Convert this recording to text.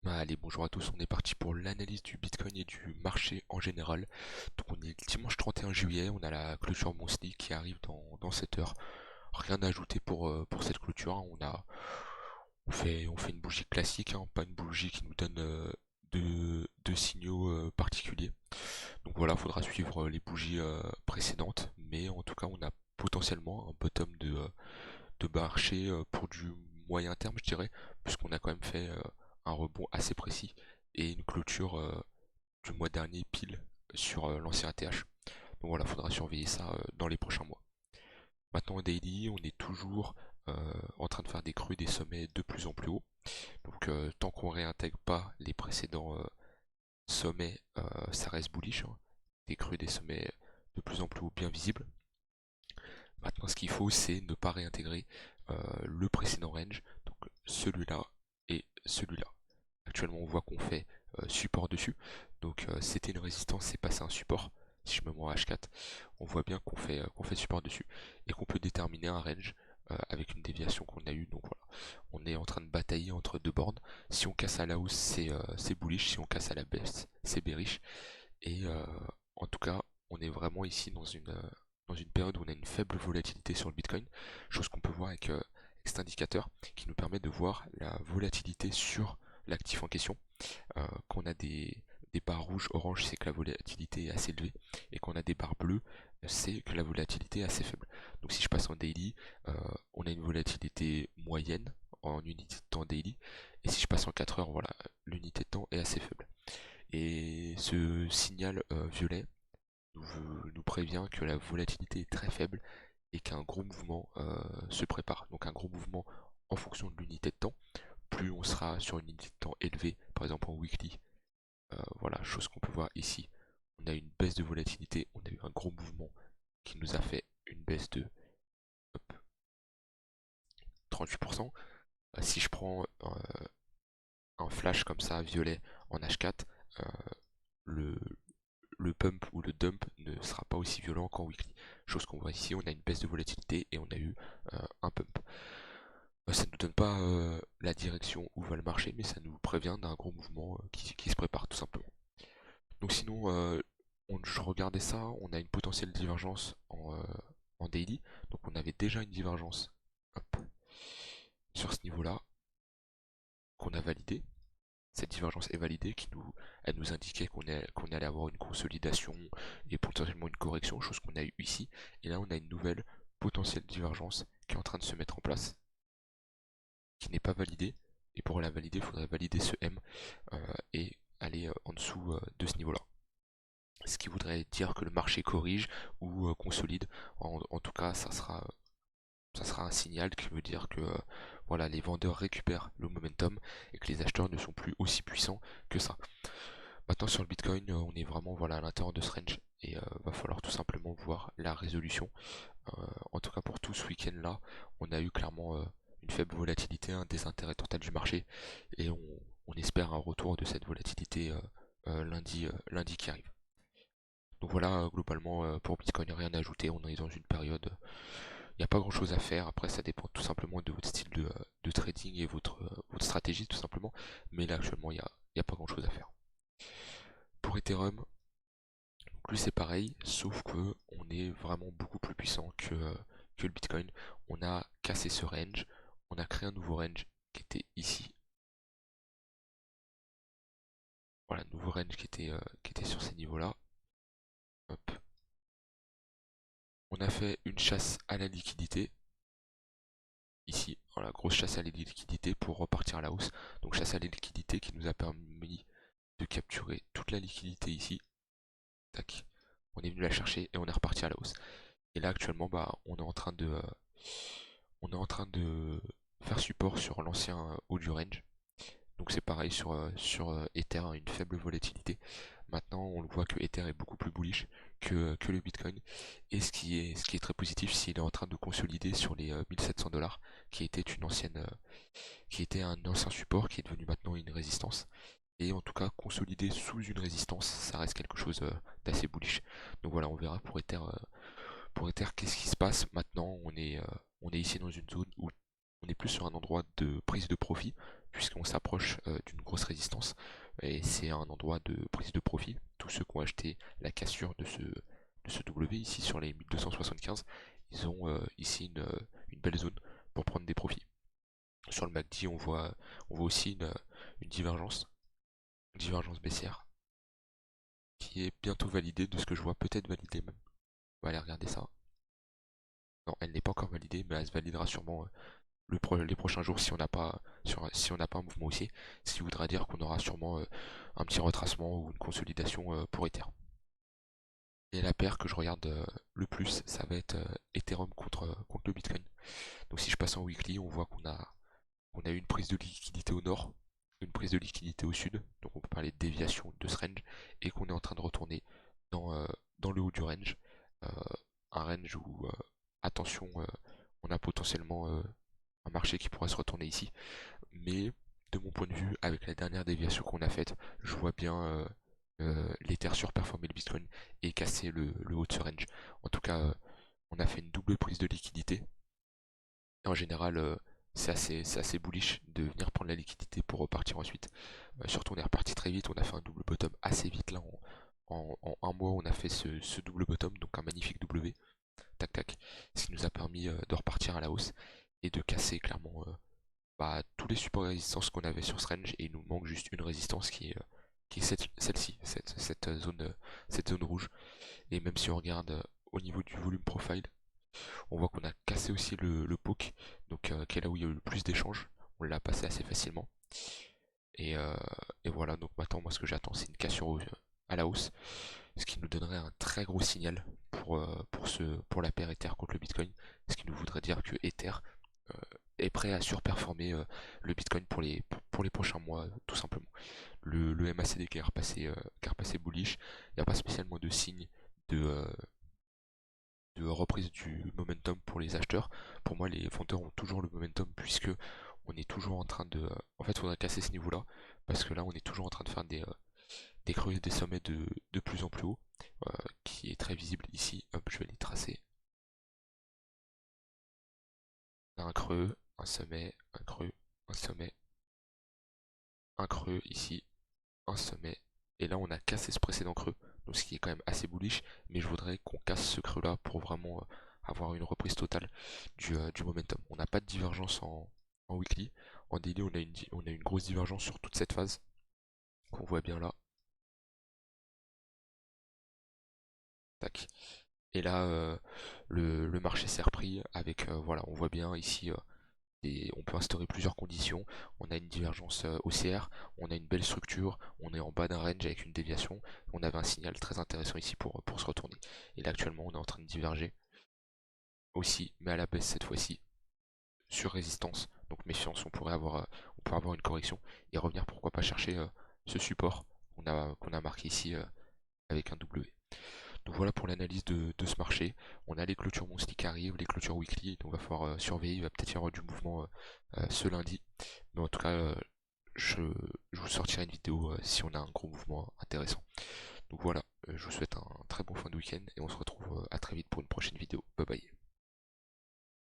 Allez, bonjour à tous, on est parti pour l'analyse du Bitcoin et du marché en général. Donc on est le dimanche 31 juillet, on a la clôture monthly qui arrive dans cette heure. Rien à ajouter pour cette clôture, hein. On fait une bougie classique, hein, pas une bougie qui nous donne de signaux particuliers. Donc voilà, il faudra suivre les bougies précédentes, mais en tout cas on a potentiellement un bottom de marché pour du moyen terme, je dirais, puisqu'on a quand même fait un rebond assez précis et une clôture du mois dernier pile sur l'ancien ATH. Donc voilà, faudra surveiller ça dans les prochains mois. Maintenant, en daily, on est toujours en train de faire des creux, des sommets de plus en plus hauts. Donc tant qu'on réintègre pas les précédents sommets, ça reste bullish, hein. Des creux, des sommets de plus en plus hauts, bien visibles. Maintenant, ce qu'il faut, c'est ne pas réintégrer le précédent range, donc celui-là et celui-là. Actuellement, on voit qu'on fait support dessus, donc c'était une résistance, c'est passé un support. Si je me mets en H4, on voit bien qu'on fait support dessus et qu'on peut déterminer un range avec une déviation qu'on a eue. Donc voilà, on est en train de batailler entre deux bornes. Si on casse à la hausse, c'est bullish. Si on casse à la baisse, c'est bearish. Et en tout cas, on est vraiment ici dans une période où on a une faible volatilité sur le Bitcoin, chose qu'on peut voir avec cet indicateur qui nous permet de voir la volatilité sur l'actif en question. Qu'on a des barres rouges, oranges, c'est que la volatilité est assez élevée, et qu'on a des barres bleues, c'est que la volatilité est assez faible. Donc si je passe en daily, on a une volatilité moyenne en unité de temps daily, et si je passe en 4 heures, voilà, l'unité de temps est assez faible. Et ce signal violet nous prévient que la volatilité est très faible et qu'un gros mouvement se prépare. Donc un gros mouvement en fonction de l'unité de temps. Plus on sera sur une unité de temps élevée, par exemple en weekly, voilà, chose qu'on peut voir ici. On a une baisse de volatilité, on a eu un gros mouvement qui nous a fait une baisse de hop, 38%. Si je prends un flash comme ça, violet, en H4, euh, le, le pump ou le dump ne sera pas aussi violent qu'en weekly. Chose qu'on voit ici, on a une baisse de volatilité et on a eu un pump. Ça ne nous donne pas la direction où va le marché, mais ça nous prévient d'un gros mouvement qui se prépare tout simplement. Donc sinon, je regardais ça, on a une potentielle divergence en daily. Donc on avait déjà une divergence hop, sur ce niveau-là qu'on a validé. Cette divergence est validée, elle nous indiquait qu'on allait avoir une consolidation et potentiellement une correction, chose qu'on a eu ici. Et là, on a une nouvelle potentielle divergence qui est en train de se mettre en place, qui n'est pas validée. Et pour la valider, il faudrait valider ce M et aller en dessous de ce niveau-là. Ce qui voudrait dire que le marché corrige ou consolide. En tout cas, ça sera un signal qui veut dire que voilà, les vendeurs récupèrent le momentum et que les acheteurs ne sont plus aussi puissants que ça. Maintenant sur le Bitcoin, on est vraiment voilà, à l'intérieur de ce range et va falloir tout simplement voir la résolution. En tout cas pour tout ce week-end là, on a eu clairement une faible volatilité, un désintérêt total du marché et on espère un retour de cette volatilité lundi qui arrive. Donc voilà, globalement pour Bitcoin, rien à ajouter, on est dans une période, il n'y a pas grand chose à faire, après ça dépend tout simplement de votre style de trading et votre stratégie tout simplement, mais là actuellement il y a pas grand chose à faire. Pour Ethereum, donc lui c'est pareil, sauf que on est vraiment beaucoup plus puissant que le Bitcoin. On a cassé ce range, on a créé un nouveau range qui était ici. Voilà, nouveau range qui était sur ces niveaux-là. Hop. On a fait une chasse à la liquidité ici, voilà, grosse chasse à la liquidité pour repartir à la hausse. Donc chasse à la liquidité qui nous a permis de capturer toute la liquidité ici. Tac. On est venu la chercher et on est reparti à la hausse. Et là actuellement, bah, on est en train de faire support sur l'ancien haut du range. Donc c'est pareil sur Ether, hein, une faible volatilité. Maintenant, on le voit que Ether est beaucoup plus bullish que le Bitcoin. Et ce qui est très positif, c'est qu'il est en train de consolider sur les 1700 $, qui était un ancien support, qui est devenu maintenant une résistance. Et en tout cas, consolider sous une résistance, ça reste quelque chose d'assez bullish. Donc voilà, on verra pour Ether, qu'est-ce qui se passe. Maintenant, on est ici dans une zone où on est plus sur un endroit de prise de profit, puisqu'on s'approche d'une grosse résistance. qui est un endroit de prise de profit. Tous ceux qui ont acheté la cassure de ce W ici sur les 1275, ils ont ici une belle zone pour prendre des profits. Sur le MACD, on voit aussi une divergence baissière qui est bientôt validée, de ce que je vois, peut-être validée même. On va aller regarder ça. Non, elle n'est pas encore validée, mais elle se validera sûrement les prochains jours si on n'a pas un mouvement haussier, ce qui voudra dire qu'on aura sûrement un petit retracement ou une consolidation pour Ether. Et la paire que je regarde le plus, ça va être Ethereum contre le Bitcoin. Donc si je passe en weekly, on voit qu'on a eu une prise de liquidité au nord, une prise de liquidité au sud, donc on peut parler de déviation de ce range, et qu'on est en train de retourner dans le haut du range, euh, un range où, attention, on a potentiellement un marché qui pourrait se retourner ici, mais de mon point de vue, avec la dernière déviation qu'on a faite, je vois bien l'Ether surperformer le Bitcoin et casser le haut de ce range. En tout cas, on a fait une double prise de liquidité. Et en général, c'est assez bullish de venir prendre la liquidité pour repartir ensuite. Surtout, on est reparti très vite, on a fait un double bottom assez vite là. En un mois, on a fait ce double bottom, donc un magnifique W. Tac tac. Ce qui nous a permis de repartir à la hausse et de casser clairement tous les supports et résistances qu'on avait sur ce range, et il nous manque juste une résistance qui est celle-ci, cette zone rouge. Et même si on regarde au niveau du volume profile, on voit qu'on a cassé aussi le poke, donc qui est là où il y a eu le plus d'échanges. On l'a passé assez facilement. Et voilà, donc maintenant, moi, ce que j'attends, c'est une cassure à la hausse, ce qui nous donnerait un très gros signal pour la paire Ether contre le Bitcoin, ce qui nous voudrait dire que Ether euh, est prêt à surperformer le Bitcoin pour les prochains mois, tout simplement. Le MACD qui est repassé bullish, il n'y a pas spécialement de signe de, euh, de reprise du momentum pour les acheteurs. Pour moi, les vendeurs ont toujours le momentum, puisque on est toujours en train de... En fait, il faudrait casser ce niveau-là, parce que là, on est toujours en train de faire des creux et des sommets de plus en plus haut, qui est très visible ici. Hop, je vais les tracer. Un creux, un sommet, un creux, un sommet, un creux ici, un sommet. Et là, on a cassé ce précédent creux, donc ce qui est quand même assez bullish, mais je voudrais qu'on casse ce creux-là pour vraiment avoir une reprise totale du momentum. On n'a pas de divergence en weekly. En daily, on a une grosse divergence sur toute cette phase, qu'on voit bien là. Tac. Et là, le marché s'est repris avec, voilà, on voit bien ici, on peut instaurer plusieurs conditions. On a une divergence haussière, on a une belle structure, on est en bas d'un range avec une déviation. On avait un signal très intéressant ici pour se retourner. Et là, actuellement, on est en train de diverger aussi, mais à la baisse cette fois-ci, sur résistance. Donc méfiance, on pourrait avoir une correction et revenir, pourquoi pas chercher ce support qu'on a marqué ici avec un W. Donc voilà pour l'analyse de ce marché. On a les clôtures monthly qui arrivent, les clôtures weekly, donc on va falloir surveiller, il va peut-être y avoir du mouvement ce lundi. Mais en tout cas, je, je vous sortirai une vidéo si on a un gros mouvement intéressant. Donc voilà, je vous souhaite un très bon fin de week-end et on se retrouve à très vite pour une prochaine vidéo. Bye bye.